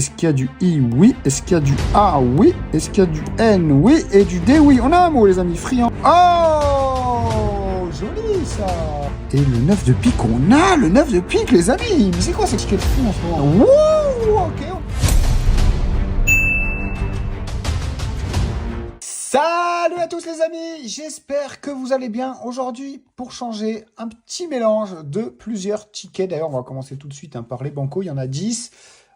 Est-ce qu'il y a du I? Oui. Est-ce qu'il y a du A? Oui. Est-ce qu'il y a du N? Oui. Et du D? Oui. On a un mot, les amis. Friand. Oh, joli, ça. Et le 9 de pique, on a le 9 de pique, les amis. Mais c'est quoi ce ticket de fou en ce moment? Wouh, ok. Salut à tous les amis, j'espère que vous allez bien. Aujourd'hui, pour changer, un petit mélange de plusieurs tickets. D'ailleurs, on va commencer tout de suite par les bancos, il y en a 10.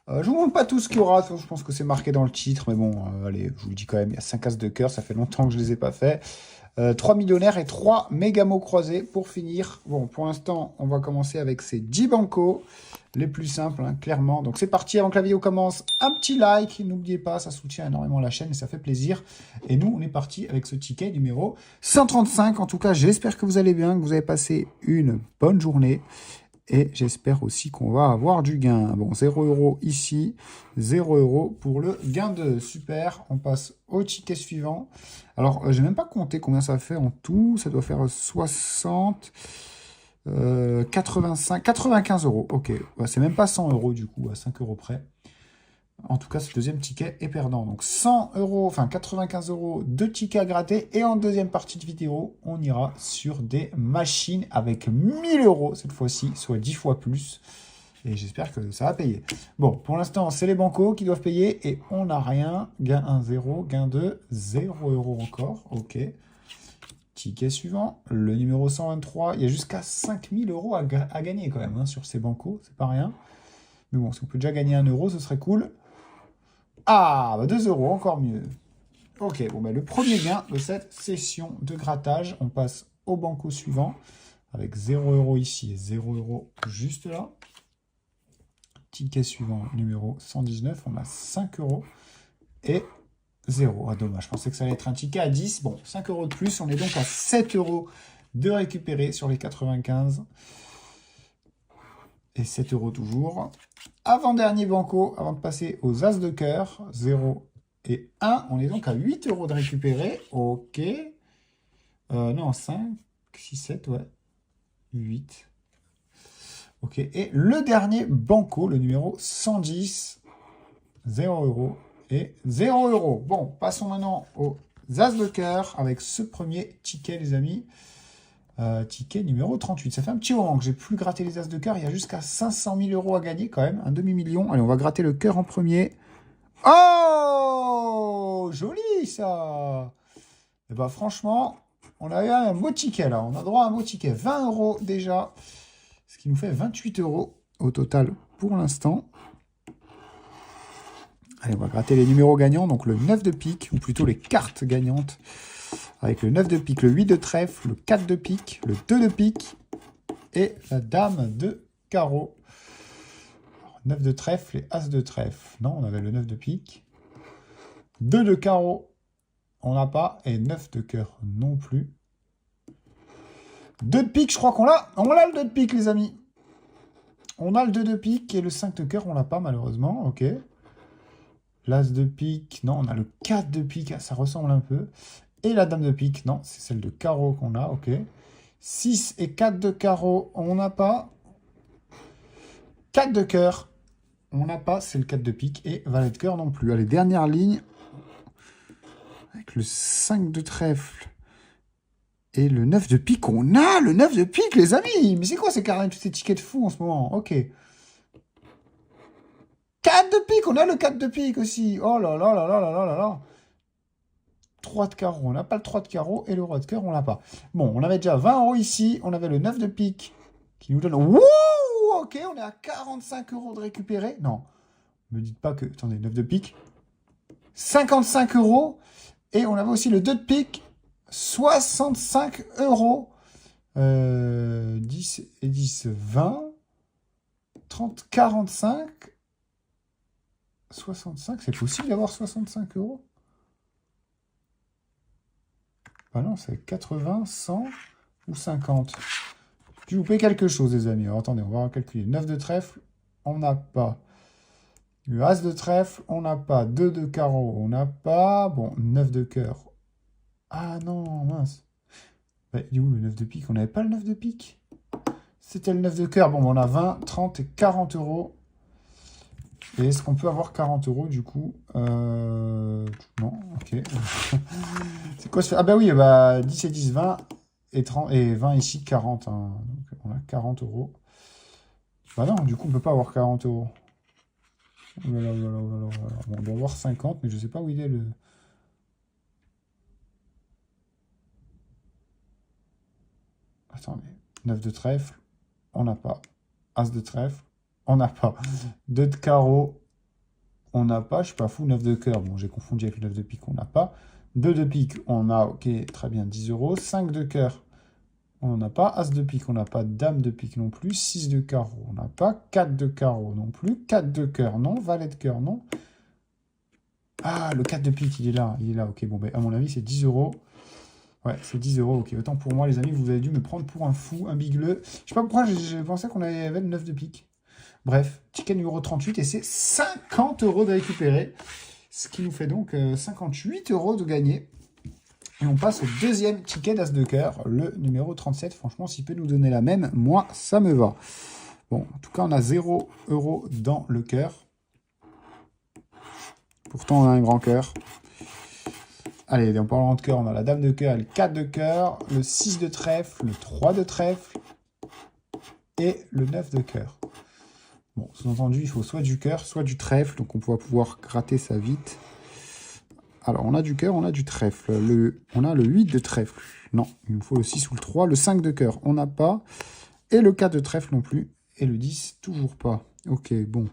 Je vous montre pas tout ce qu'il y aura, je pense que c'est marqué dans le titre, mais bon, allez, je vous le dis quand même, il y a 5 as de cœur, ça fait longtemps que je les ai pas fait. 3 millionnaires et 3 méga-mots croisés pour finir. Bon, pour l'instant, on va commencer avec ces 10 bancos, les plus simples, hein, clairement. Donc c'est parti, avant que la vidéo commence, un petit like, n'oubliez pas, ça soutient énormément la chaîne et ça fait plaisir. Et nous, on est parti avec ce ticket numéro 135. En tout cas, j'espère que vous allez bien, que vous avez passé une bonne journée. Et j'espère aussi qu'on va avoir du gain. Bon, 0 € ici, 0 € pour le gain de super. On passe au ticket suivant. Alors, j'ai même pas compté combien ça fait en tout. Ça doit faire 60, 85, 95 €. Ok, ouais, c'est même pas 100 € du coup, à 5 € près. En tout cas, ce deuxième ticket est perdant. Donc 100 €, enfin 95 € de tickets à gratter. Et en deuxième partie de vidéo, on ira sur des machines avec 1000 € cette fois-ci, soit 10 fois plus. Et j'espère que ça va payer. Bon, pour l'instant, c'est les bancos qui doivent payer. Et on n'a rien. Gain 1, 0. Gain 2, 0 € encore. Ok. Ticket suivant, le numéro 123. Il y a jusqu'à 5000 € à gagner quand même, hein, sur ces bancos. C'est pas rien. Mais bon, si on peut déjà gagner 1 €, ce serait cool. Ah, bah 2 €, encore mieux. Ok, bon, bah le premier gain de cette session de grattage, on passe au banco suivant, avec 0 € ici et 0 € juste là. Ticket suivant, numéro 119, on a 5 € et 0. Ah, dommage, je pensais que ça allait être un ticket à 10. Bon, 5 € de plus, on est donc à 7 € de récupérer sur les 95. Et 7 € toujours. Avant-dernier banco, avant de passer aux as de cœur, 0 et 1. On est donc à 8 € de récupérer. Ok. Non, 5, 6, 7, ouais. 8. Ok. Et le dernier banco, le numéro 110, 0 € et 0 €. Bon, passons maintenant aux as de cœur avec ce premier ticket, les amis. Ticket numéro 38. Ça fait un petit moment que j'ai plus gratté les as de cœur. Il y a jusqu'à 500 000 € à gagner quand même. Un demi-million. Allez, on va gratter le cœur en premier. Oh, joli ça. Et bah franchement, on a eu un beau ticket là. On a droit à un beau ticket. 20 € déjà. Ce qui nous fait 28 € au total pour l'instant. Allez, on va gratter les numéros gagnants. Donc le 9 de pique, ou plutôt les cartes gagnantes. Avec le 9 de pique, le 8 de trèfle, le 4 de pique, le 2 de pique et la dame de carreau. 9 de trèfle et as de trèfle. Non, on avait le 9 de pique. 2 de carreau, on n'a pas. Et 9 de cœur non plus. 2 de pique, je crois qu'on l'a. On l'a le 2 de pique, les amis. On a le 2 de pique et le 5 de cœur, on l'a pas malheureusement. Ok. L'as de pique, non, on a le 4 de pique, ça ressemble un peu. Et la dame de pique, non, c'est celle de carreau qu'on a, ok. 6 et 4 de carreau, on n'a pas. 4 de cœur, on n'a pas, c'est le 4 de pique. Et valet de cœur non plus. Allez, dernière ligne. Avec le 5 de trèfle et le 9 de pique, on a le 9 de pique, les amis. Mais c'est quoi ces carrés, tous ces tickets de fou en ce moment? Ok. 4 de pique, on a le 4 de pique aussi. Oh là là là là là là là là. 3 de carreau, on n'a pas le 3 de carreau, et le roi de cœur, on l'a pas. Bon, on avait déjà 20 € ici, on avait le 9 de pique, qui nous donne... Wouh, ok, on est à 45 € de récupérer. Non, ne me dites pas que... Attendez, 9 de pique, 55 €, et on avait aussi le 2 de pique, 65 €. 10 et 10, 20, 30, 45, 65, c'est possible d'avoir 65 €? Ah non, c'est 80, 100 ou 50. J'ai loupé quelque chose, les amis. Alors, attendez, on va calculer. 9 de trèfle, on n'a pas. Le as de trèfle, on n'a pas. 2 de carreau, on n'a pas. Bon, 9 de cœur. Ah non, mince. Bah, il est où le 9 de pique? On n'avait pas le 9 de pique. C'était le 9 de cœur. Bon, on a 20, 30 et 40 €. Et est-ce qu'on peut avoir 40 € du coup? Non, ok. C'est quoi ce fait? Ah bah oui, bah 10 et 10, 20 et 30 et 20 ici, 40, hein. Donc on a 40 €. Bah non, du coup on peut pas avoir 40 €. Oh là là, oh là là, oh là là, oh là là. Bon, on doit avoir 50, mais je sais pas où il est le. Attendez. 9 de trèfle, on n'a pas. As de trèfle, on n'a pas. 2 de carreau, on n'a pas. Je suis pas fou. 9 de cœur, bon, j'ai confondu avec le 9 de pique, on n'a pas. 2 de pique, on a, ok, très bien, 10 €. 5 de cœur, on n'a pas. As de pique, on n'a pas. Dame de pique non plus. 6 de carreau, on n'a pas. 4 de carreau non plus. 4 de cœur, non. Valet de cœur, non. Ah, le 4 de pique, il est là. Il est là, ok. Bon, ben, à mon avis, c'est 10 €. Ouais, c'est 10 €, ok. Autant pour moi, les amis, vous avez dû me prendre pour un fou, un bigleux. Je sais pas pourquoi j'ai pensé qu'on avait le 9 de pique. Bref, ticket numéro 38, et c'est 50 € de récupérer. Ce qui nous fait donc 58 € de gagner. Et on passe au deuxième ticket d'As de cœur, le numéro 37. Franchement, s'il peut nous donner la même, moi, ça me va. Bon, en tout cas, on a 0 € dans le cœur. Pourtant, on a un grand cœur. Allez, en parlant de cœur, on a la dame de cœur, le 4 de cœur, le 6 de trèfle, le 3 de trèfle et le 9 de cœur. Bon, sous-entendu, il faut soit du cœur, soit du trèfle, donc on va pouvoir gratter ça vite. Alors, on a du cœur, on a du trèfle. On a le 8 de trèfle. Non, il nous faut le 6 ou le 3. Le 5 de cœur, on n'a pas. Et le 4 de trèfle non plus. Et le 10, toujours pas. Ok, bon.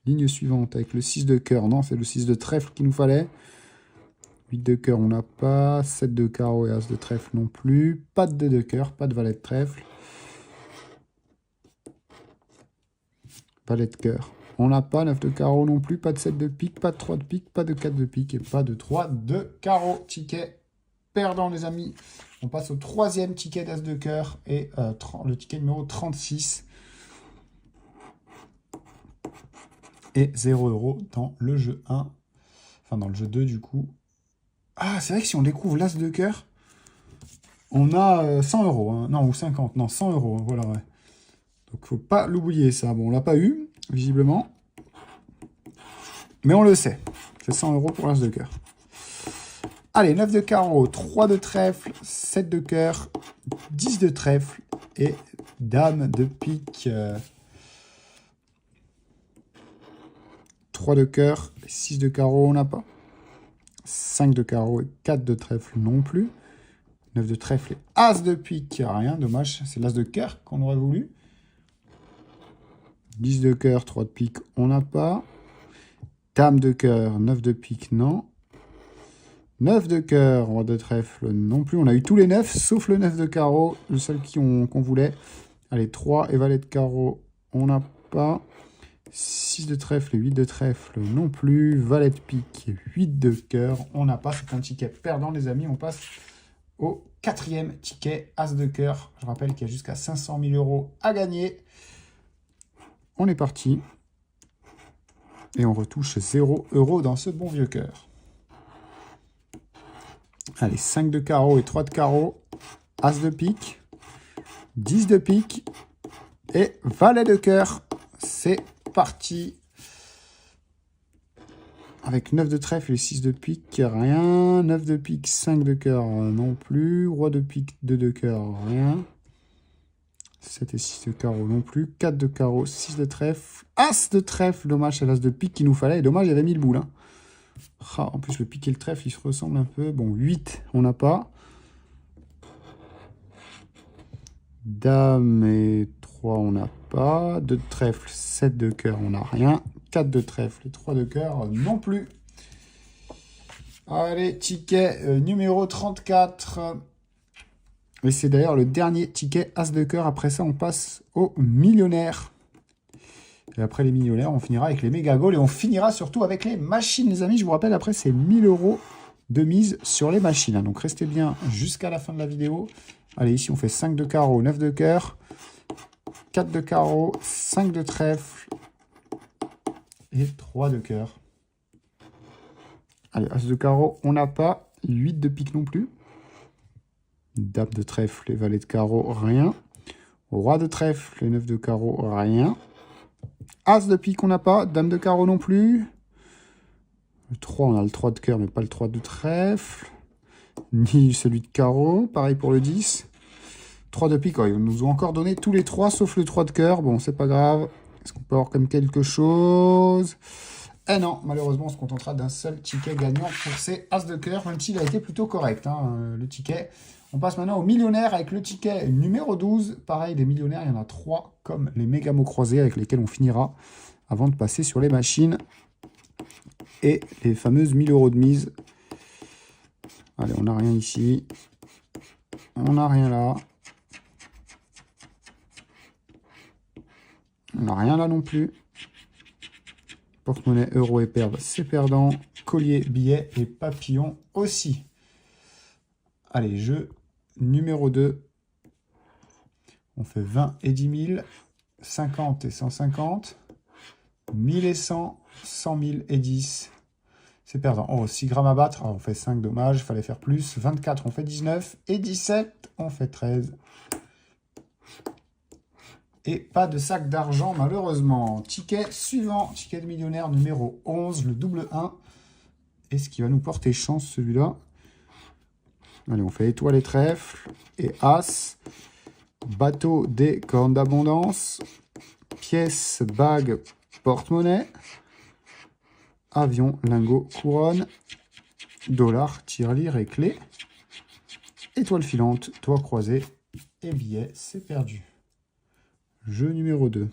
Ligne suivante avec le 6 de cœur. Non, c'est le 6 de trèfle qu'il nous fallait. 8 de cœur, on n'a pas. 7 de carreau et as de trèfle non plus. Pas de 2 de cœur, pas de valet de trèfle. Valet de cœur. On n'a pas 9 de carreau non plus, pas de 7 de pique, pas de 3 de pique, pas de 4 de pique et pas de 3 de carreau. Ticket perdant, les amis. On passe au troisième ticket d'As de cœur et le ticket numéro 36. Et 0 € dans le jeu 1. Enfin, dans le jeu 2, du coup. Ah, c'est vrai que si on découvre l'As de cœur, on a 100 €. Hein. Non, ou 50. Non, 100 €. Hein, voilà, ouais. Donc, faut pas l'oublier, ça. Bon, on l'a pas eu, visiblement. Mais on le sait. C'est 100 € pour l'As de cœur. Allez, 9 de carreau, 3 de trèfle, 7 de cœur, 10 de trèfle et dame de pique. 3 de cœur, 6 de carreau, on n'a pas. 5 de carreau et 4 de trèfle non plus. 9 de trèfle et as de pique, rien, dommage. C'est l'as de cœur qu'on aurait voulu. 10 de cœur, 3 de pique, on n'a pas. Dame de cœur, 9 de pique, non. 9 de cœur, roi de trèfle non plus. On a eu tous les 9, sauf le 9 de carreau, le seul qu'on voulait. Allez, 3 et valet de carreau, on n'a pas. 6 de trèfle et 8 de trèfle non plus. Valet de pique, 8 de cœur, on n'a pas. C'est un ticket perdant, les amis. On passe au quatrième ticket, As de cœur. Je rappelle qu'il y a jusqu'à 500 000 € à gagner. On est parti. Et on retouche 0 € dans ce bon vieux cœur. Allez, 5 de carreau et 3 de carreau. As de pique. 10 de pique. Et valet de cœur. C'est parti. Avec 9 de trèfle et 6 de pique, rien. 9 de pique, 5 de cœur non plus. Roi de pique, 2 de cœur, rien. 7 et 6 de carreau non plus. 4 de carreau, 6 de trèfle. As de trèfle, dommage, c'est l'as de pique qu'il nous fallait. Et dommage, il y avait mis le boule. Hein. Ah, en plus, le pique et le trèfle, ils se ressemblent un peu. Bon, 8, on n'a pas. Dame et 3, on n'a pas. 2 de trèfle, 7 de cœur, on n'a rien. 4 de trèfle et 3 de cœur non plus. Allez, ticket numéro 34. Et c'est d'ailleurs le dernier ticket As de cœur. Après ça, on passe aux millionnaires. Et après les millionnaires, on finira avec les méga goals. Et on finira surtout avec les machines, les amis. Je vous rappelle, après, c'est 1000 € de mise sur les machines. Donc, restez bien jusqu'à la fin de la vidéo. Allez, ici, on fait 5 de carreau, 9 de cœur, 4 de carreau, 5 de trèfle et 3 de cœur. Allez, As de carreau, on n'a pas. 8 de pique non plus. Dame de trèfle et valet de carreau, rien. Roi de trèfle et 9 de carreau, rien. As de pique, on n'a pas. Dame de carreau non plus. Le 3, on a le 3 de cœur, mais pas le 3 de trèfle. Ni celui de carreau. Pareil pour le 10. 3 de pique, ils nous ont encore donné tous les 3, sauf le 3 de cœur. Bon, c'est pas grave. Est-ce qu'on peut avoir comme quelque chose? Eh non, malheureusement, on se contentera d'un seul ticket gagnant pour ces As de cœur, même s'il a été plutôt correct, hein, le ticket. On passe maintenant au millionnaire avec le ticket numéro 12. Pareil, les millionnaires, il y en a 3, comme les méga mots croisés avec lesquels on finira avant de passer sur les machines. Et les fameuses 1000 € de mise. Allez, on n'a rien ici. On n'a rien là. On n'a rien là non plus. Porte-monnaie, euro et perles, c'est perdant. Collier, billet et papillon aussi. Allez, jeu numéro 2. On fait 20 et 10 000, 50 et 150, 1000 et 100, 100 000 et 10. C'est perdant. Oh, 6 grammes à battre. Ah, on fait 5, dommage, il fallait faire plus. 24, on fait 19. Et 17, on fait 13. Et pas de sac d'argent, malheureusement. Ticket suivant, ticket de millionnaire numéro 11, le double 1. Est-ce qu'il va nous porter chance, celui-là? Allez, on fait étoile et trèfle. Et as. Bateau des cornes d'abondance. Pièce, bague, porte-monnaie. Avion, lingot, couronne. Dollar, tirelire et clé. Étoile filante, toit croisé. Et billet, c'est perdu. Jeu numéro 2.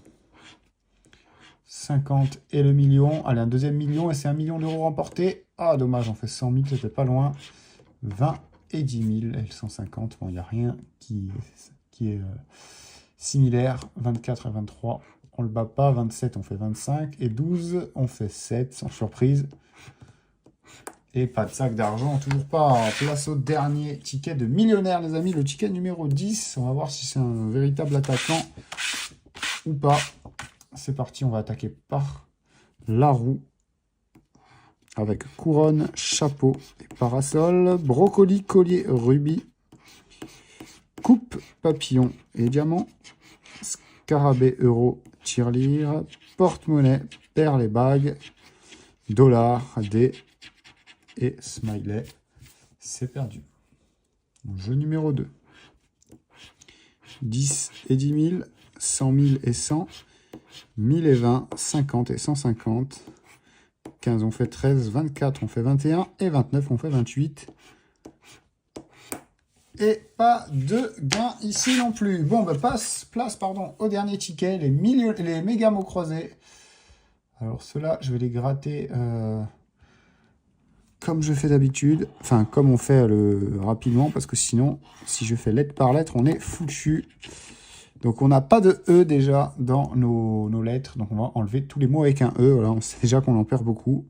50 et le million. Allez, un deuxième million et c'est 1 million d'euros remporté. Ah, dommage, on fait 100 000, c'était pas loin. 20 et 10 000 et le 150. Bon, il n'y a rien qui est similaire. 24 et 23, on le bat pas. 27, on fait 25. Et 12, on fait 7, sans surprise. Et pas de sac d'argent, toujours pas. Place au dernier ticket de millionnaire, les amis. Le ticket numéro 10. On va voir si c'est un véritable attaquant ou pas. C'est parti, on va attaquer par la roue. Avec couronne, chapeau et parasol. Brocoli, collier, rubis. Coupe, papillon et diamant. Scarabée, euro, tirelire. Porte-monnaie, perles et bagues. Dollar, dés et smiley. C'est perdu. Jeu numéro 2. 10 et 10 000. 100 000 et 100. 1000 et 20. 50 et 150. 15, on fait 13. 24, on fait 21. Et 29, on fait 28. Et pas de gain ici non plus. Bon, bah, place au dernier ticket, les méga mots croisés. Alors, ceux-là, je vais les gratter comme je fais d'habitude. Enfin, comme on fait rapidement, parce que sinon, si je fais lettre par lettre, on est foutu. Donc, on n'a pas de E déjà dans nos lettres. Donc, on va enlever tous les mots avec un E. Voilà, on sait déjà qu'on en perd beaucoup.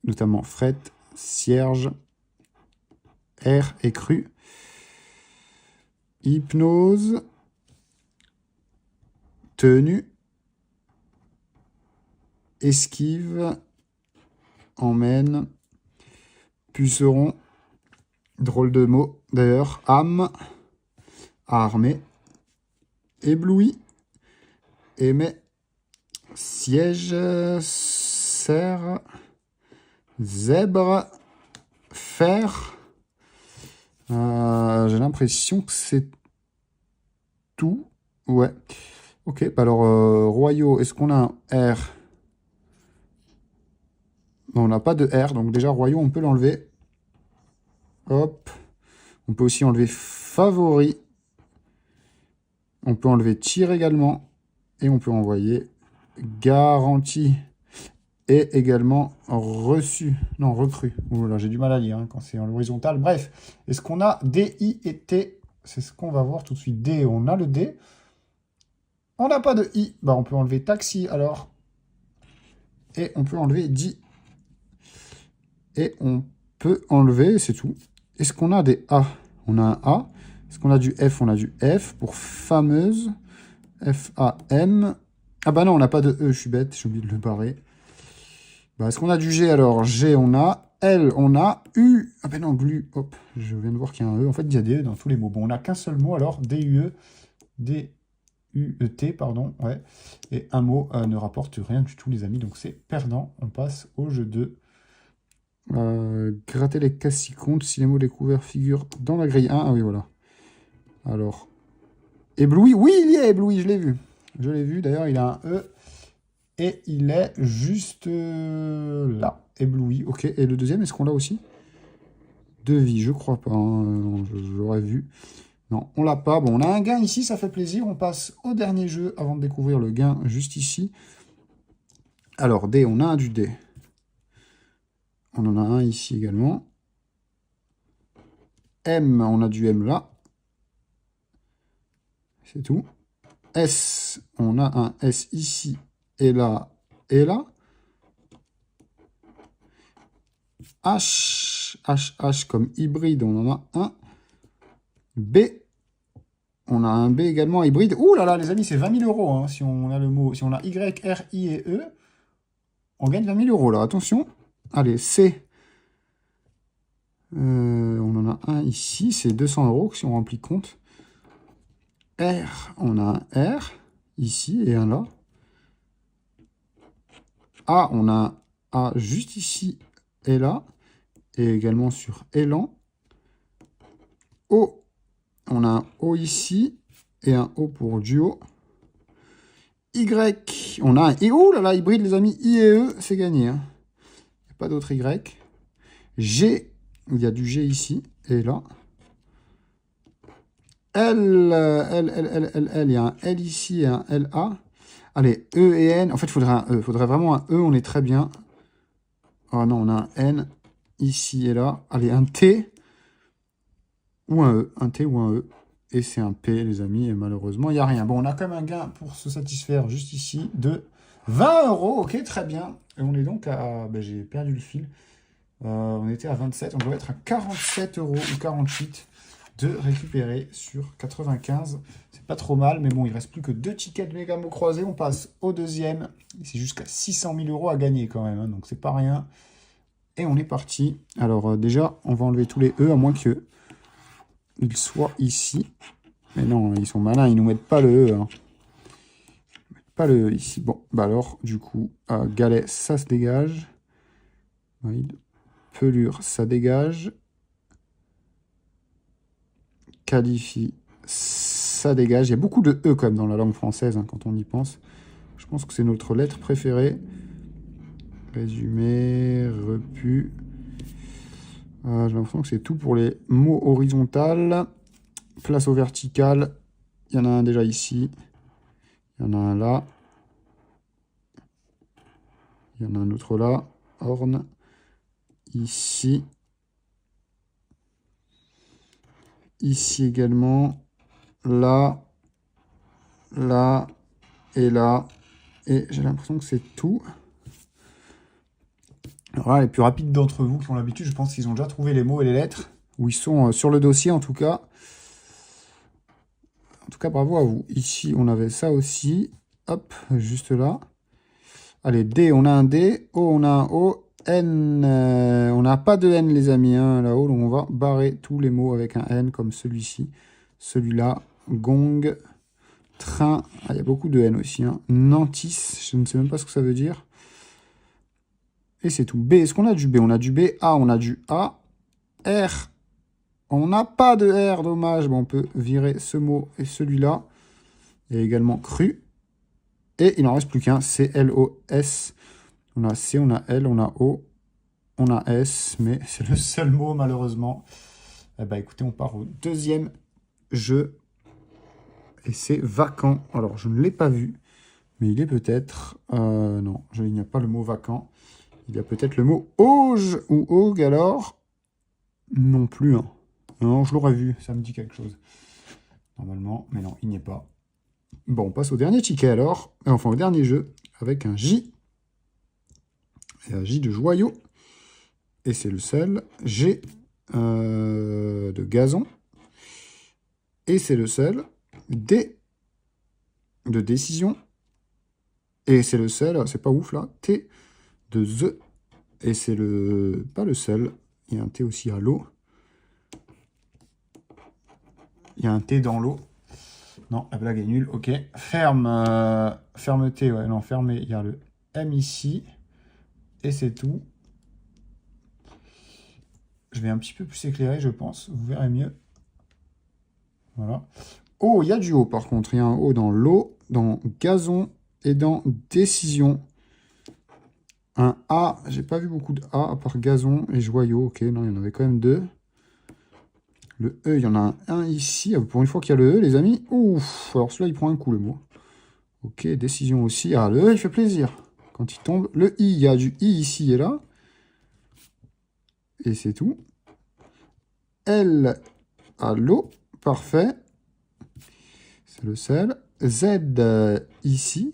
Notamment fret, cierge, R et cru. Hypnose, tenue, esquive, emmène, puceron, drôle de mot d'ailleurs, âme, armée, ébloui, aimé, siège, serre, zèbre, fer. J'ai l'impression que c'est tout. Ouais. Ok, bah alors, royaux, est-ce qu'on a un R? Non, on n'a pas de R, donc déjà, royaux, on peut l'enlever. Hop. On peut aussi enlever favori. On peut enlever tir également. Et on peut envoyer garantie. Et également reçu. Non, recru. Oh là, j'ai du mal à lire quand c'est en l'horizontale. Bref, est-ce qu'on a D, I et T? C'est ce qu'on va voir tout de suite. D, on a le D. On n'a pas de I. Bah, on peut enlever taxi alors. Et on peut enlever di. Et on peut enlever, c'est tout. Est-ce qu'on a des A? On a un A. Est-ce qu'on a du F? On a du F pour fameuse. F-A-M. Ah bah non, on n'a pas de E, je suis bête, j'ai oublié de le barrer. Bah, est-ce qu'on a du G alors? G, on a. L, on a. U. Ah ben non, glu. Hop, je viens de voir qu'il y a un E. En fait, il y a des E dans tous les mots. Bon, on n'a qu'un seul mot alors. D-U-E. D-U-E. T, pardon, ouais. Et un mot ne rapporte rien du tout, les amis, donc c'est perdant. On passe au jeu 2. Gratter les cases si compte, si les mots découverts figurent dans la grille 1. Ah oui, voilà. Alors, ébloui, oui, il y est ébloui, je l'ai vu. Je l'ai vu, d'ailleurs, il a un E. Et il est juste là, ébloui. Ok, et le deuxième, est-ce qu'on l'a aussi? Devis, je crois pas, hein. J'aurais vu. Non, on l'a pas. Bon, on a un gain ici, ça fait plaisir. On passe au dernier jeu avant de découvrir le gain juste ici. Alors, D, on a un du D. On en a un ici également. M, on a du M là. C'est tout. S, on a un S ici et là et là. H, H, H comme hybride, on en a un. B, on a un B également hybride. Ouh là là, les amis, c'est 20 000 euros. Hein, si on a le mot, si on a Y, R, I et E, on gagne 20 000 euros là. Attention. Allez, C. On en a un ici, c'est 200 euros si on remplit compte. R, on a un R ici et un là. A, on a un A juste ici et là. Et également sur élan. O, on a un O ici et un O pour duo. Y, on a un et oh là là, hybride les amis, I et E, c'est gagné. Hein. Il n'y a pas d'autre Y. G, il y a du G ici et là. L, il y a un L ici et un LA. Allez, E et N, en fait il faudrait un E, il faudrait vraiment un E, on est très bien. Oh non, on a un N ici et là. Allez, un T ou un E, un T ou un E. Et c'est un P, les amis, et malheureusement, il n'y a rien. Bon, on a quand même un gain pour se satisfaire juste ici de 20 euros. Ok, très bien. Et on est donc à... Ben, j'ai perdu le fil. On était à 27, on doit être à 47 euros ou 48 de récupérer sur 95. C'est pas trop mal, mais bon, il reste plus que 2 tickets de méga mots croisés. On passe au deuxième. C'est jusqu'à 600 000 euros à gagner quand même, hein, donc c'est pas rien. Et on est parti. Alors déjà, on va enlever tous les E, à moins que ils soient ici. Mais non, ils sont malins, ils nous mettent pas le E. Hein. Ils mettent pas le E ici. Bon, bah alors, du coup, galet, ça se dégage. Pelure, ça dégage. Qualifie, ça dégage. Il y a beaucoup de E quand même dans la langue française, hein, quand on y pense. Je pense que c'est notre lettre préférée. Résumé, repu. J'ai l'impression que c'est tout pour les mots horizontales. Place au vertical. Il y en a un déjà ici. Il y en a un là. Il y en a un autre là. Orne. Ici. Ici également. Là. Là. Et là. Et j'ai l'impression que c'est tout. Alors là, les plus rapides d'entre vous qui ont l'habitude, je pense qu'ils ont déjà trouvé les mots et les lettres. Ou ils sont sur le dossier en tout cas. En tout cas, bravo à vous. Ici, on avait ça aussi. Hop, juste là. Allez, D, on a un D. O, on a un O. N, on n'a pas de N, les amis, hein, là-haut. Donc, on va barrer tous les mots avec un N, comme celui-ci. Celui-là. Gong. Train. Ah, il y a beaucoup de N aussi. Hein. Nantis, je ne sais même pas ce que ça veut dire. Et c'est tout. B, est-ce qu'on a du B? On a du B. A, on a du A. R. On n'a pas de R, dommage. Bon, on peut virer ce mot et celui-là. Et également cru. Et il n'en reste plus qu'un, C, L, O, S. On a C, on a L, on a O, on a S, mais c'est le seul mot malheureusement. Eh ben, écoutez, on part au deuxième jeu. Et c'est vacant. Alors, je ne l'ai pas vu, mais il est peut-être... non, il n'y a pas le mot vacant. Il y a peut-être le mot auge ou augue, alors non plus. Hein. Non, je l'aurais vu, ça me dit quelque chose. Normalement, mais non, il n'y est pas. Bon, on passe au dernier ticket alors, enfin au dernier jeu, avec un J. Et un J de joyau. Et c'est le seul. G de gazon. Et c'est le seul. D de décision. Et c'est le seul, c'est pas ouf là. T de the. Et c'est le pas le seul. Il y a un T aussi à l'eau. Il y a un T dans l'eau. Non, la blague est nulle. Ok. Ferme. Fermeté. Ouais, non, fermé. Il y a le M ici. Et c'est tout. Je vais un petit peu plus éclairer, je pense. Vous verrez mieux. Voilà. Oh, il y a du haut, par contre. Il y a un haut dans l'eau, dans gazon et dans décision. Un A. J'ai pas vu beaucoup de A, à part gazon et joyau. Ok, non, il y en avait quand même deux. Le E, il y en a un ici. Ah, pour une fois qu'il y a le E, les amis. Ouf, alors celui-là, il prend un coup, le mot. Ok, décision aussi. Ah, le E, il fait plaisir. Quand il tombe. Le I, il y a du I ici et là. Et c'est tout. L, à l'eau. Parfait. C'est le sel. Z, ici.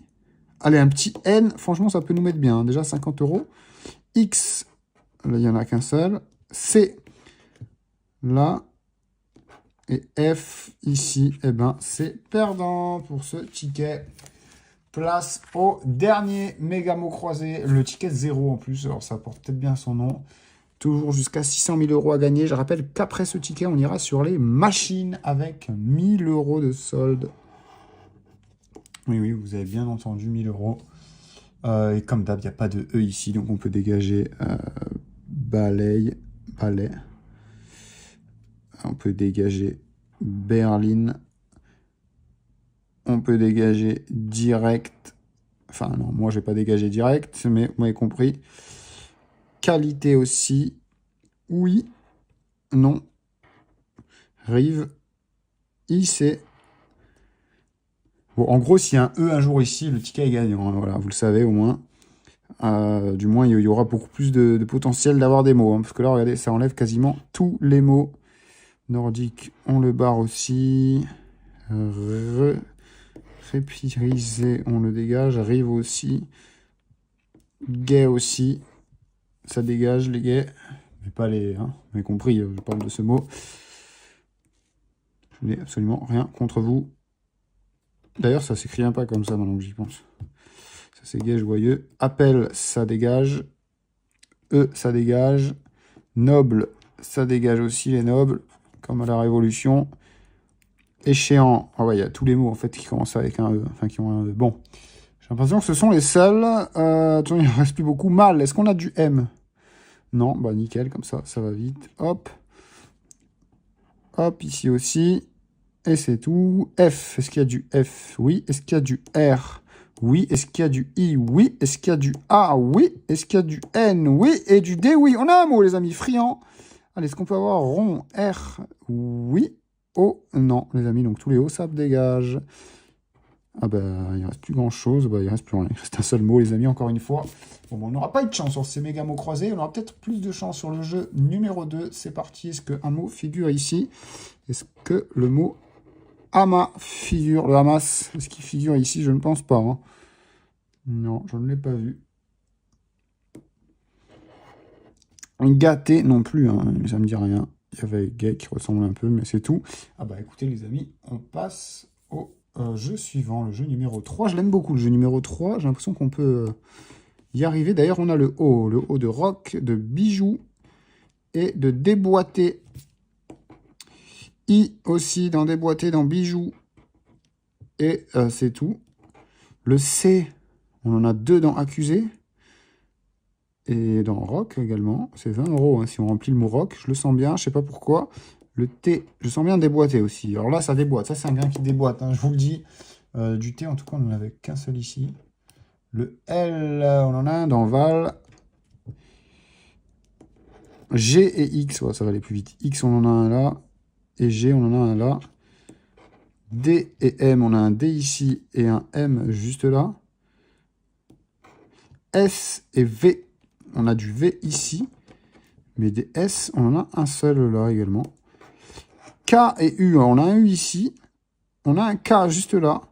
Allez, un petit N. Franchement, ça peut nous mettre bien. Déjà, 50 €. X, là, il n'y en a qu'un seul. C, là. Et F, ici, eh ben, c'est perdant pour ce ticket. Place au dernier méga mot croisé. Le ticket 0 en plus. Alors, ça porte peut-être bien son nom. Toujours jusqu'à 600 000 € à gagner. Je rappelle qu'après ce ticket, on ira sur les machines avec 1000 € de solde. Oui, oui, vous avez bien entendu, 1000 €. Et comme d'hab, il n'y a pas de E ici. Donc, on peut dégager balai. On peut dégager Berlin. On peut dégager direct. Enfin, non, moi, je vais pas dégager direct, mais vous m'avez compris. Qualité aussi. Oui. Non. Rive. IC. Bon, en gros, s'il y a un E un jour ici, le ticket est gagnant. Voilà, vous le savez au moins. Du moins, il y aura beaucoup plus de potentiel d'avoir des mots. Hein, parce que là, regardez, ça enlève quasiment tous les mots. Nordique, on le barre aussi. Répirisé, on le dégage. Rive aussi. Gay aussi. Ça dégage, les gays. Mais pas les... Hein, vous avez compris, je parle de ce mot. Je n'ai absolument rien contre vous. D'ailleurs, ça s'écrit un pas comme ça, maintenant que j'y pense. Ça, c'est gay, joyeux. Appel, ça dégage. E, ça dégage. Noble, ça dégage aussi, les nobles. Comme à la Révolution. Échéant. Ah ouais, il y a tous les mots, en fait, qui commencent avec un E. Enfin, qui ont un E. Bon. J'ai l'impression que ce sont les seuls. Attends, il ne reste plus beaucoup. Mal, est-ce qu'on a du M? Non, bah nickel, comme ça va vite. Hop. Hop, ici aussi. Et c'est tout. F, est-ce qu'il y a du F? Oui. Est-ce qu'il y a du R? Oui. Est-ce qu'il y a du I? Oui. Est-ce qu'il y a du A? Oui. Est-ce qu'il y a du N? Oui. Et du D? Oui. On a un mot, les amis. Friand. Allez, est-ce qu'on peut avoir rond? R? Oui. O? Non, les amis. Donc tous les O, ça dégage. Ah bah, il reste plus grand-chose. Bah, il reste plus rien. Il reste un seul mot, les amis, encore une fois. Bon, on n'aura pas eu de chance sur ces méga mots croisés. On aura peut-être plus de chance sur le jeu numéro 2. C'est parti. Est-ce qu'un mot figure ici? Est-ce que le mot Hama figure? Le Hamas, est-ce qu'il figure ici? Je ne pense pas. Hein. Non, je ne l'ai pas vu. Gâté non plus, hein, ça me dit rien. Il y avait gay qui ressemble un peu, mais c'est tout. Ah bah écoutez les amis, on passe au jeu suivant, le jeu numéro 3. Je l'aime beaucoup, le jeu numéro 3. J'ai l'impression qu'on peut y arriver. D'ailleurs, on a le haut de rock, de bijoux et de déboîté. I aussi dans déboîté, dans bijoux. Et c'est tout. Le C, on en a 2 dans accusé. Et dans rock également. C'est 20 € hein, si on remplit le mot rock. Je le sens bien, je sais pas pourquoi. Le T, je sens bien déboîté aussi. Alors là, ça déboîte. Ça, c'est un grain qui déboîte, hein, je vous le dis. Du T, en tout cas, on n'en avait qu'un seul ici. Le L, on en a un dans Val. G et X, ouais, ça va aller plus vite. X, on en a un là. Et G, on en a un là. D et M, on a un D ici et un M juste là. S et V, on a du V ici. Mais des S, on en a un seul là également. K et U, on a un U ici. On a un K juste là.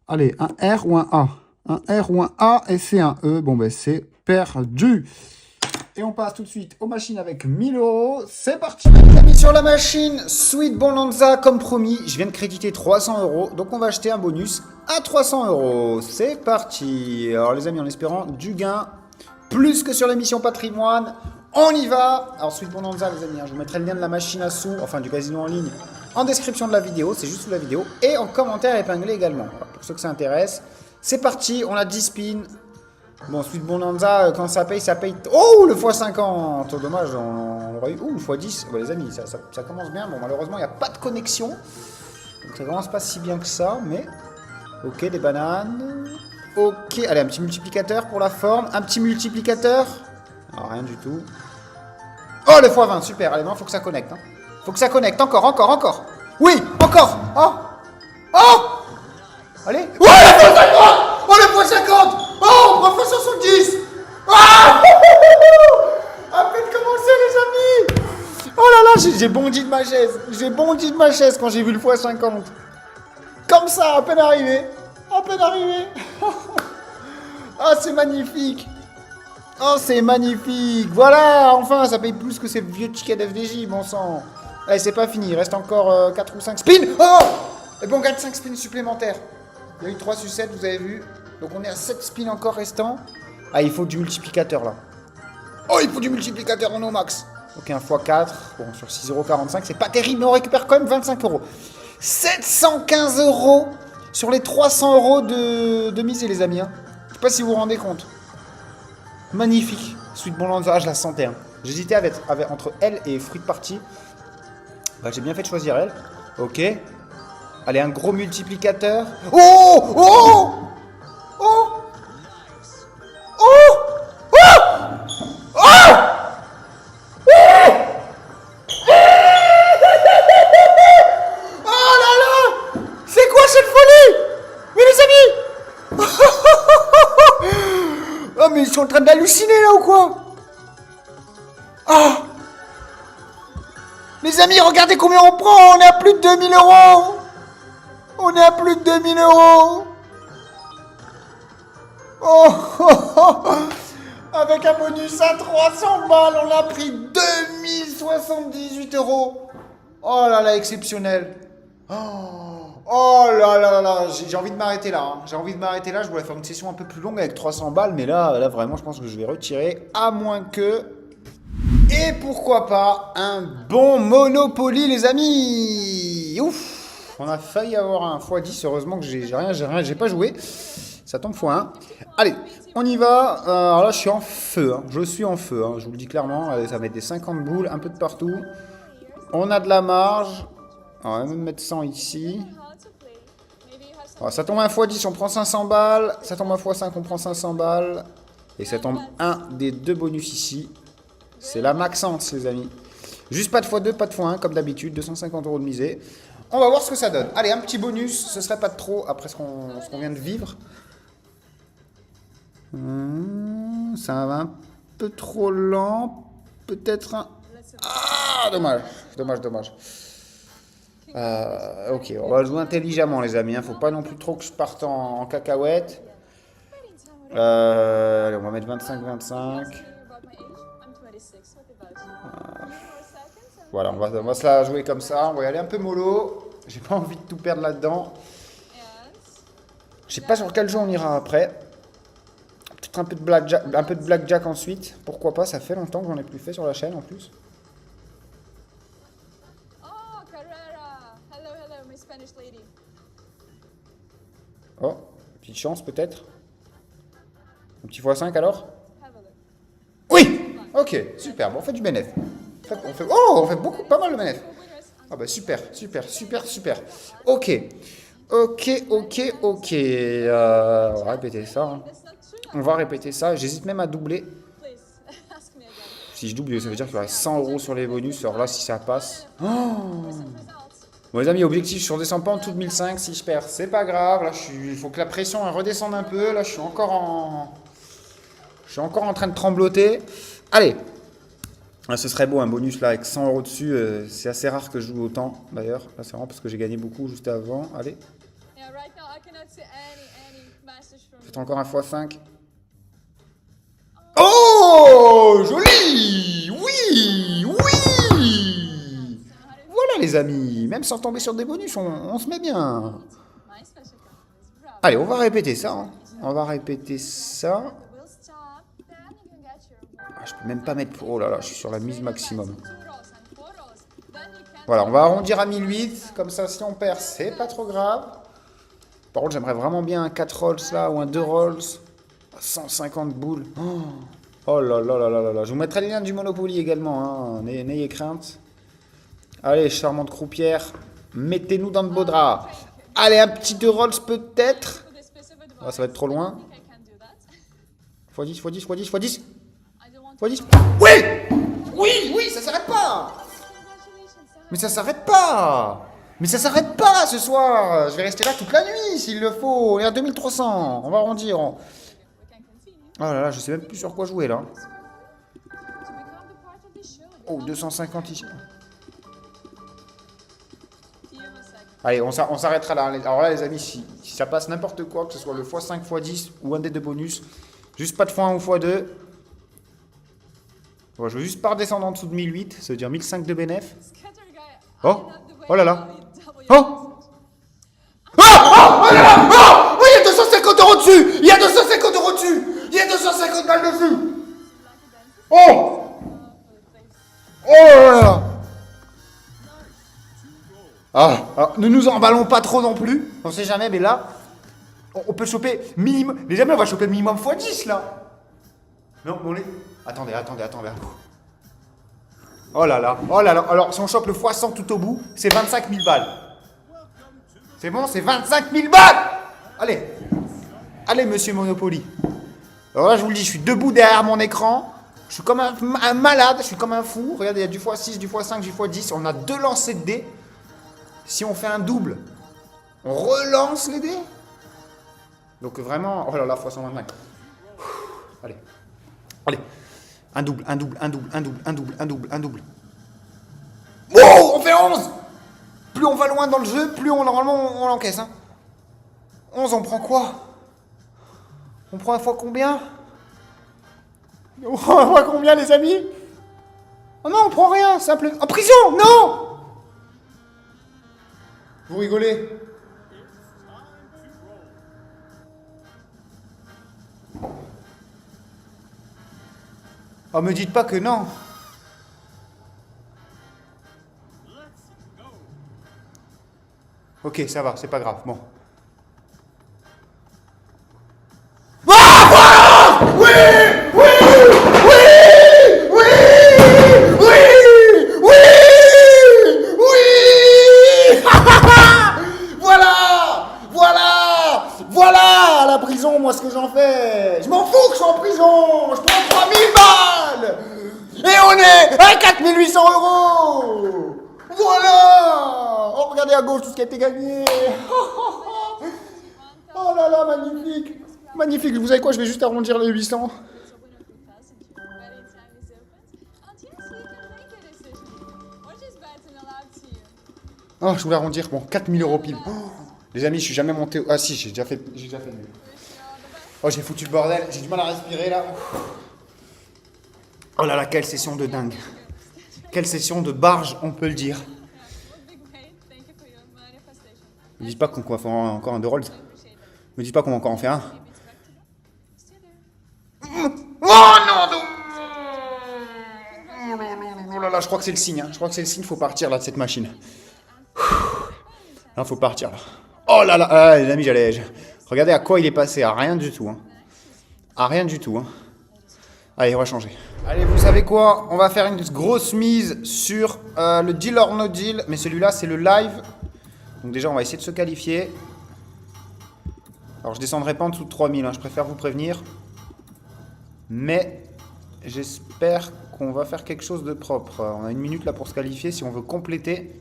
Allez, un R ou un A. Un R ou un A et c'est un E. Bon, ben c'est perdu. Et on passe tout de suite aux machines avec 1000 €. C'est parti. Les amis, sur la machine Sweet Bonanza, comme promis, je viens de créditer 300 €. Donc on va acheter un bonus à 300 €. C'est parti. Alors les amis, en espérant du gain, plus que sur l'émission Patrimoine, on y va. Alors Sweet Bonanza, les amis, hein, je vous mettrai le lien de la machine à sous, enfin du casino en ligne, en description de la vidéo, c'est juste sous la vidéo, et en commentaire épinglé également, voilà, pour ceux que ça intéresse. C'est parti, on a 10 spins. Bon, Sweet Bonanza, quand ça paye, ça paye... Oh, le x50. Dommage, on aurait eu... Ouh, le x10. Bon, les amis, ça commence bien. Bon, malheureusement, il n'y a pas de connexion. Donc, ça commence pas si bien que ça, mais... Ok, des bananes. Ok, allez, un petit multiplicateur pour la forme. Un petit multiplicateur. Ah, rien du tout. Oh, le x20, super. Allez, non, faut que ça connecte. Hein. Faut que ça connecte. Encore. Oui, encore. Oh. Oh. Allez. Ouais, le x50. Oh, le x50. Oh, on prend x70. Ah. À peine commencé, les amis. Oh là là, j'ai bondi de ma chaise. J'ai bondi de ma chaise quand j'ai vu le x50. Comme ça, à peine arrivé. À peine arrivé. Oh, c'est magnifique. Oh, c'est magnifique. Voilà, enfin, ça paye plus que ces vieux tickets d'FDJ, bon sang. Allez, c'est pas fini. Il reste encore 4 ou 5 spins. Oh. Et bon, on gagne 5 spins supplémentaires. Il y a eu 3 sucettes, vous avez vu. Donc, on est à 7 spins encore restants. Ah, il faut du multiplicateur, là. Oh, il faut du multiplicateur en au max. Ok, un x4. Bon, sur 6,45 €, c'est pas terrible, mais on récupère quand même 25 €. 715 € sur les 300 € de mise, les amis. Hein. Je sais pas si vous vous rendez compte. Magnifique. Sweet Bonanza, je la sentais. Hein. J'hésitais entre elle et Fruit Party. Bah, j'ai bien fait de choisir elle. Ok. Allez, un gros multiplicateur. Oh. Oh. Oh. Oh. Oh, mais ils sont en train d'halluciner là ou quoi? Ah. Les amis, regardez combien on prend. On est à plus de 2000 €. On est à plus de 2000 €. Oh. Avec un bonus à 300 balles, on a pris 2078 €. Oh là là, exceptionnel. Oh là là là, j'ai envie de m'arrêter là. Hein. J'ai envie de m'arrêter là. Je voulais faire une session un peu plus longue avec 300 balles, mais là vraiment, je pense que je vais retirer, à moins que... Et pourquoi pas un bon Monopoly, les amis. Ouf, on a failli avoir un x10. Heureusement que j'ai pas joué. Ça tombe x1. Allez, on y va. Alors là, je suis en feu. Hein. Je suis en feu. Hein. Je vous le dis clairement. Allez, ça va mettre des 50 boules, un peu de partout. On a de la marge. On va même mettre 100 ici. Alors, ça tombe un x10, on prend 500 balles. Ça tombe un x5, on prend 500 balles. Et ça tombe un des deux bonus ici. C'est la Maxence, les amis. Juste pas de x2, pas de x1, comme d'habitude. 250 € de misée. On va voir ce que ça donne. Allez, un petit bonus. Ce serait pas de trop après ce qu'on vient de vivre. Ça va un peu trop lent. Peut-être un... Ah, dommage. Ok, on va jouer intelligemment, les amis. Hein. Faut pas non plus trop que je parte en cacahuète. Allez, on va mettre 25. Voilà, on va se la jouer comme ça. On va y aller un peu mollo. J'ai pas envie de tout perdre là-dedans. Je sais pas sur quel jeu on ira après. Peut-être un peu de blackjack ensuite. Pourquoi pas, ça fait longtemps que j'en ai plus fait sur la chaîne en plus. Oh, petite chance peut-être. Un petit x5 alors? Oui. Ok, super. Bon, on fait du bénéf. On fait beaucoup, pas mal de bénéf. Ah bah super. Ok. On va répéter ça. Hein. On va répéter ça. J'hésite même à doubler. Si je double, ça veut dire qu'il y aurait 100 € sur les bonus. Alors là, si ça passe... Oh. Bon les amis, objectif, je redescends pas en dessous de 1005. Si je perds, c'est pas grave. Là, il faut que la pression elle redescende un peu. Là, je suis encore en train de trembloter. Allez. Là, ce serait beau, un bonus là avec 100 € dessus. C'est assez rare que je joue autant, d'ailleurs. Là, c'est vraiment parce que j'ai gagné beaucoup juste avant. Allez. Faites encore un x5. Oh, joli. Oui. Voilà les amis, même sans tomber sur des bonus, on se met bien. Allez, on va répéter ça. Hein. Ah, je peux même pas mettre... Oh là là, je suis sur la mise maximum. Voilà, on va arrondir à 1008. Comme ça, si on perd, c'est pas trop grave. Par contre, j'aimerais vraiment bien un 4 rolls là, ou un 2 rolls. 150 boules. Oh là là là là là là. Je vous mettrai les liens du Monopoly également, hein. N'ayez crainte. Allez, charmante croupière. Mettez-nous dans de beaux draps. Allez, un petit 2 rolls peut-être. Ah, ça va être trop loin. x10, x10, x10, x10. x10. Oui! Oui, oui, ça s'arrête pas! Mais ça s'arrête pas! Mais ça s'arrête pas ce soir! Je vais rester là toute la nuit s'il le faut. Il y a 2300. On va arrondir. Oh là là, je sais même plus sur quoi jouer là. Oh, 250 ici. Allez, on s'arrêtera là. Alors là, les amis, si ça passe n'importe quoi, que ce soit le x5, x10 ou un dé de bonus, juste pas de x1 ou x2. Bon, je veux juste pas redescendre en dessous de 1008, ça veut dire 1005 de bénéf. Oh! Oh là là! Oh! Oh! Oh là là! Oh! Oh, il y a 250 € dessus! Il y a 250 € dessus! Il y a 250 balles dessus! Oh! Oh là là! Ah, ne nous emballons pas trop non plus. On sait jamais, mais là, on peut choper minimum. Les amis, on va choper minimum x10 là. Non, on est. Attendez. Oh là là, oh là là. Alors, si on chope le x100 tout au bout, c'est 25 000 balles. C'est bon, c'est 25 000 balles. Allez, monsieur Monopoly. Alors là, je vous le dis, je suis debout derrière mon écran. Je suis comme un malade, je suis comme un fou. Regardez, il y a du x6, du x5, du x10. On a 2 lancers de dés. Si on fait un double, on relance les dés. Donc vraiment, oh là là, x125. Allez. Un double. Oh, on fait 11. Plus on va loin dans le jeu, plus normalement on l'encaisse. Hein. 11, on prend quoi? On prend un fois combien? On prend un fois combien, les amis? Oh non, on prend rien, simple. En prison, non! Vous rigolez? Oh, me dites pas que non. Ok, ça va, c'est pas grave, bon. Ah, voilà! Oui! Voilà la prison, moi, ce que j'en fais. Je m'en fous que je sois en prison. Je prends 3000 balles. Et on est à 4800 €. Voilà. Oh, regardez à gauche tout ce qui a été gagné. Oh là là, magnifique. Magnifique. Vous savez quoi, je vais juste arrondir les 800. Oh, je voulais arrondir. Bon, 4000 € pile. Oh. Les amis, je suis jamais monté. Ah si, j'ai déjà fait mieux. Oh, j'ai foutu le bordel. J'ai du mal à respirer là. Oh là là, quelle session de dingue. Quelle session de barge, on peut le dire. Ne dites pas qu'on va faire encore un 2 rolls. Ne dites pas qu'on va encore en faire un. Oh non, oh là là, je crois que c'est le signe. Hein. Je crois que c'est le signe, faut partir là de cette machine. Là, faut partir là. Oh là là, ah, les amis, regardez à quoi il est passé, à rien du tout. Hein. À rien du tout. Hein. Allez, on va changer. Allez, vous savez quoi? On va faire une grosse mise sur le deal or no deal. Mais celui-là, c'est le live. Donc déjà, on va essayer de se qualifier. Alors, je descendrai pas en dessous de 3000. Hein, je préfère vous prévenir. Mais j'espère qu'on va faire quelque chose de propre. On a 1 minute là pour se qualifier si on veut compléter.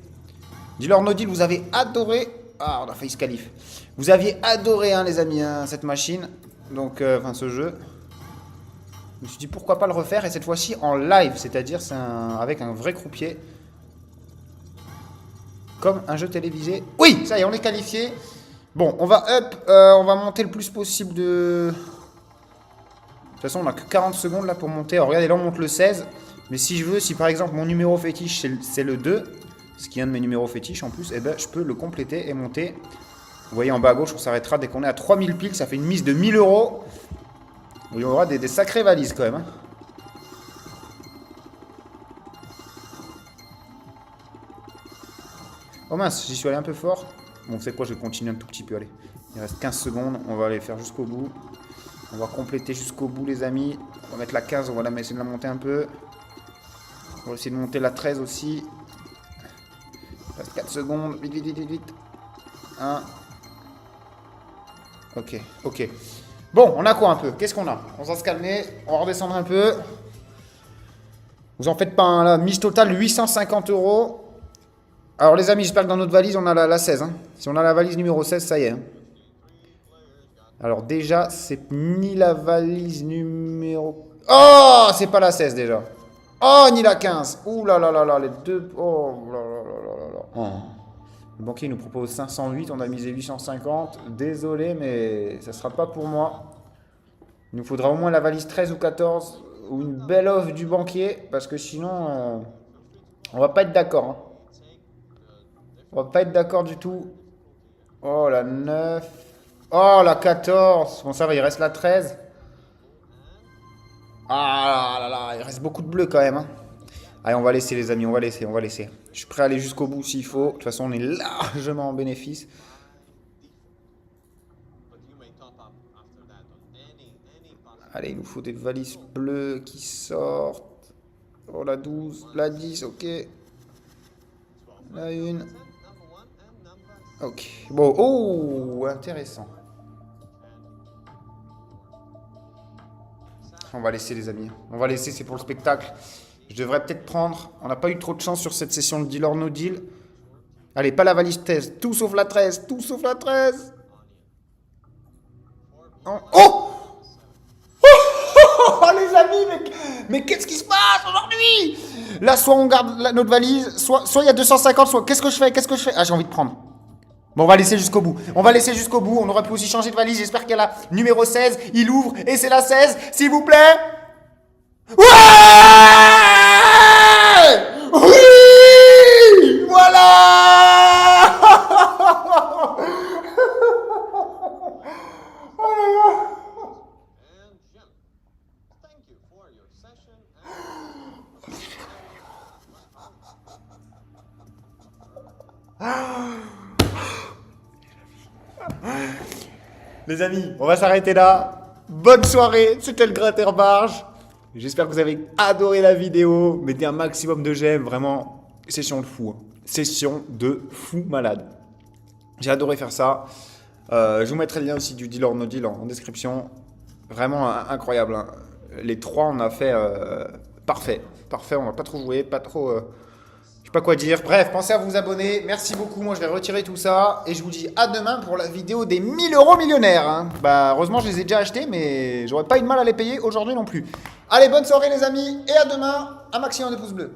Deal or no deal, vous avez adoré. Ah, on a failli se qualifier. Vous aviez adoré, hein, les amis, hein, cette machine. Donc, enfin, ce jeu. Je me suis dit pourquoi pas le refaire. Et cette fois-ci en live. C'est-à-dire avec un vrai croupier. Comme un jeu télévisé. Oui, ça y est, on est qualifié. Bon, on va up. On va monter le plus possible de... De toute façon, on n'a que 40 secondes là pour monter. Alors, regardez, là, on monte le 16. Mais si je veux, si par exemple, mon numéro fétiche, c'est le 2... ce qui est un de mes numéros fétiches en plus, eh ben, je peux le compléter et monter. Vous voyez en bas à gauche, on s'arrêtera dès qu'on est à 3000 piles, ça fait une mise de 1000 €. Il y aura des sacrées valises quand même. Hein. Oh mince, j'y suis allé un peu fort. Bon, vous savez quoi, je vais continuer un tout petit peu, allez. Il reste 15 secondes, on va aller faire jusqu'au bout. On va compléter jusqu'au bout, les amis. On va mettre la 15, on va essayer de la monter un peu. On va essayer de monter la 13 aussi. Il reste 4 secondes, vite, vite, vite, vite, vite. 1. Ok, ok. Bon, on a quoi un peu? Qu'est-ce qu'on a? On va se calmer, on va redescendre un peu. Vous en faites pas un, là. Mise totale 850 €. Alors les amis, j'espère que dans notre valise, on a la 16. Hein. Si on a la valise numéro 16, ça y est. Hein. Alors déjà, c'est ni la valise numéro... Oh, c'est pas la 16 déjà. Oh, ni la 15. Ouh là là là là, les deux... Oh là là là là là. Oh. Le banquier nous propose 508, on a misé 850. Désolé, mais ça sera pas pour moi. Il nous faudra au moins la valise 13 ou 14 ou une belle offre du banquier, parce que sinon, on va pas être d'accord. Hein. On va pas être d'accord du tout. Oh, la 9. Oh, la 14. Bon, ça va, il reste la 13. Ah là là, il reste beaucoup de bleu quand même. Hein. Allez, on va laisser les amis, on va laisser, on va laisser. Je suis prêt à aller jusqu'au bout s'il faut. De toute façon, on est largement en bénéfice. Allez, il nous faut des valises bleues qui sortent. Oh, la 12, la 10, ok. La 1. Ok. Bon, oh, intéressant. On va laisser les amis. On va laisser, c'est pour le spectacle. Je devrais peut-être prendre... On n'a pas eu trop de chance sur cette session de Deal or No Deal. Allez, pas la valise 13. Tout sauf la 13. Tout sauf la 13. Oh, oh, oh les amis, mais qu'est-ce qui se passe aujourd'hui? Là, soit on garde notre valise, soit il y a 250, soit... Qu'est-ce que je fais? Qu'est-ce que je fais? Ah, j'ai envie de prendre. Bon, on va laisser jusqu'au bout. On va laisser jusqu'au bout. On aurait pu aussi changer de valise. J'espère qu'il y a la numéro 16. Il ouvre et c'est la 16. S'il vous plaît. Ouais! Oui! Voilà! Oh là là! Les amis, on va s'arrêter là. Bonne soirée, c'était le Gratteur Barge. J'espère que vous avez adoré la vidéo. Mettez un maximum de j'aime, vraiment. Session de fou. Hein. Session de fou malade. J'ai adoré faire ça. Je vous mettrai le lien aussi du Deal or No Deal en description. Vraiment incroyable. Hein. Les trois, on a fait parfait. Parfait, on n'a pas trop joué, pas trop... Je sais pas quoi dire. Bref, pensez à vous abonner. Merci beaucoup. Moi, je vais retirer tout ça. Et je vous dis à demain pour la vidéo des 1000 € millionnaires. Hein. Bah, heureusement, je les ai déjà achetés, mais j'aurais pas eu de mal à les payer aujourd'hui non plus. Allez, bonne soirée les amis. Et à demain. Un maximum de pouces bleus.